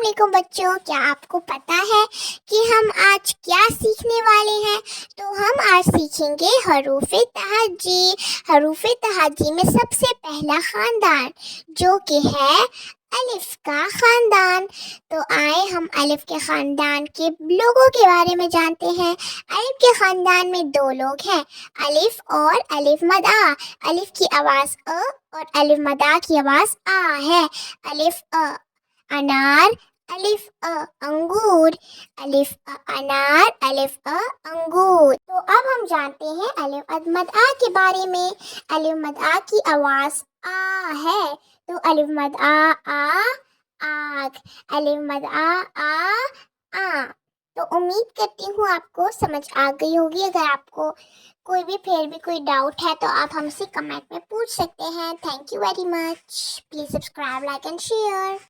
علیکم بچوں، کیا آپ کو پتا ہے کہ ہم آج کیا سیکھنے والے ہیں؟ تو ہم آج سیکھیں گے حروف تہجی۔ حروف تہجی میں سب سے پہلا خاندان جو کہ ہے الف کا خاندان۔ تو آئے ہم الف کے خاندان کے لوگوں کے بارے میں جانتے ہیں۔ الف کے خاندان میں دو لوگ ہیں، الف اور الف مد آ۔ الف کی آواز اور الف مد آ کی آواز آ ہے۔ الف انار، الف انگور، الف انار، الف انگور۔ تو اب ہم جانتے ہیں الف مد آ کے بارے میں۔ الف مد آ کی آواز آ ہے، تو الف مد آ آگ، الف مد آ۔ تو امید کرتی ہوں آپ کو سمجھ آ گئی ہوگی۔ اگر آپ کو کوئی بھی پھر بھی کوئی ڈاؤٹ ہے تو آپ ہم سے کمنٹ میں پوچھ سکتے ہیں۔ Thank you very much. Please subscribe, like and share.